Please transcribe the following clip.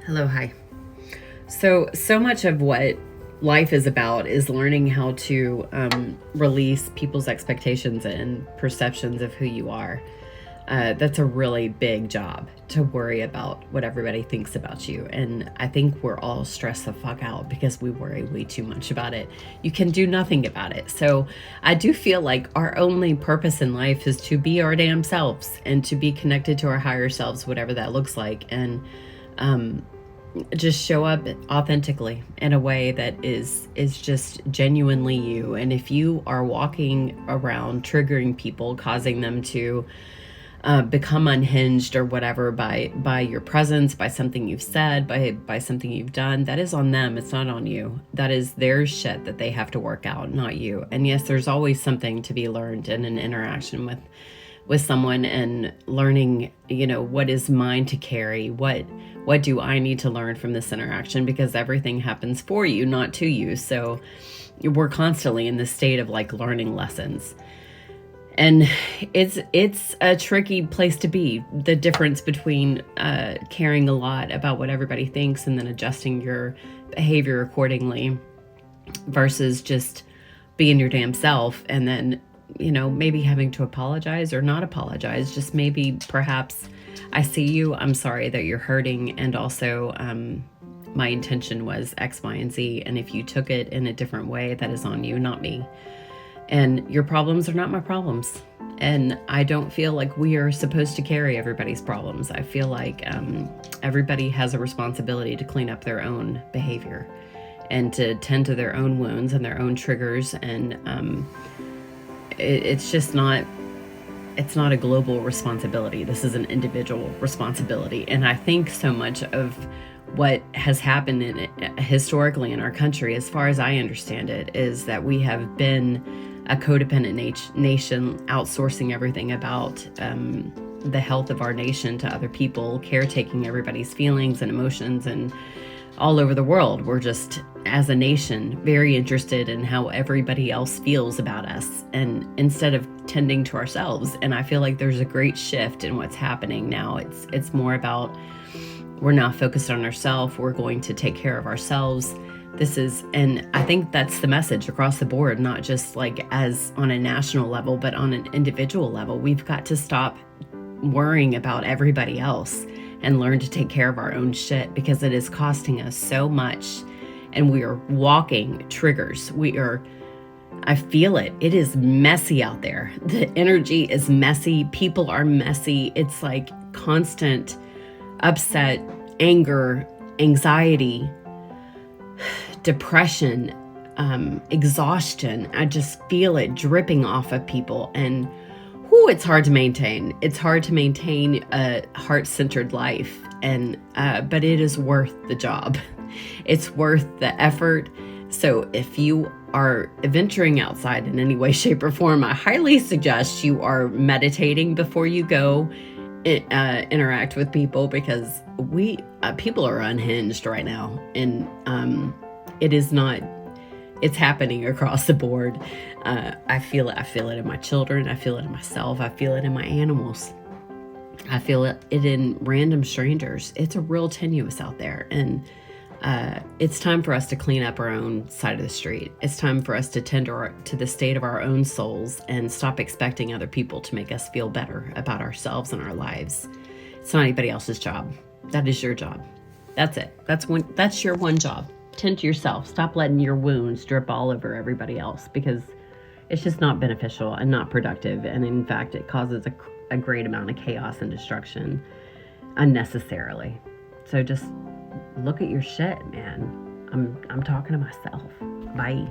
Hello, hi. So much of what life is about is learning how to release people's expectations and perceptions of who you are. That's a really big job to worry about what everybody thinks about you. And I think we're all stressed the fuck out because we worry way too much about it. You can do nothing about it. So I do feel like our only purpose in life is to be our damn selves and to be connected to our higher selves, whatever that looks like. And just show up authentically in a way that is just genuinely you. And if you are walking around triggering people, causing them to become unhinged or whatever by your presence, by something you've said, by something you've done, that is on them. It's not on you. That is their shit that they have to work out, not you. And yes, there's always something to be learned in an interaction with someone, and learning, what is mine to carry, what do I need to learn from this interaction, because everything happens for you, not to you. So we're constantly in this state of like learning lessons. And it's a tricky place to be. The difference between caring a lot about what everybody thinks and then adjusting your behavior accordingly versus just being your damn self, and then maybe having to apologize or not apologize. Just maybe, perhaps, I see you, I'm sorry that you're hurting, and also my intention was X, Y, and Z. And if you took it in a different way, that is on you, not me. And your problems are not my problems. And I don't feel like we are supposed to carry everybody's problems. I feel like everybody has a responsibility to clean up their own behavior and to tend to their own wounds and their own triggers. And it's not a global responsibility. This is an individual responsibility. And I think so much of what has happened historically in our country, as far as I understand it, is that we have been a codependent nation, outsourcing everything about the health of our nation to other people, caretaking everybody's feelings and emotions. And all over the world, we're just, as a nation, very interested in how everybody else feels about us, and instead of tending to ourselves. And I feel like there's a great shift in what's happening now. It's more about, we're now focused on ourselves. We're going to take care of ourselves. And I think that's the message across the board, not just like as on a national level, but on an individual level. We've got to stop worrying about everybody else and learn to take care of our own shit, because it is costing us so much. And we are walking triggers. I feel it. It is messy out there. The energy is messy. People are messy. It's like constant upset, anger, anxiety, depression, exhaustion. I just feel it dripping off of people. And it's hard to maintain. It's hard to maintain a heart-centered life. And but it is worth the job. It's worth the effort. So if you are venturing outside in any way, shape, or form, I highly suggest you are meditating before you go interact with people, because people are unhinged right now. And it's happening across the board. I feel it. I feel it in my children. I feel it in myself. I feel it in my animals. I feel it in random strangers. It's a real tenuous out there. And it's time for us to clean up our own side of the street. It's time for us to tend to the state of our own souls and stop expecting other people to make us feel better about ourselves and our lives. It's not anybody else's job. That is your job. That's it. That's your one job. Tend to yourself. Stop letting your wounds drip all over everybody else, because it's just not beneficial and not productive. And in fact, it causes a great amount of chaos and destruction unnecessarily. So just look at your shit, man. I'm talking to myself. Bye.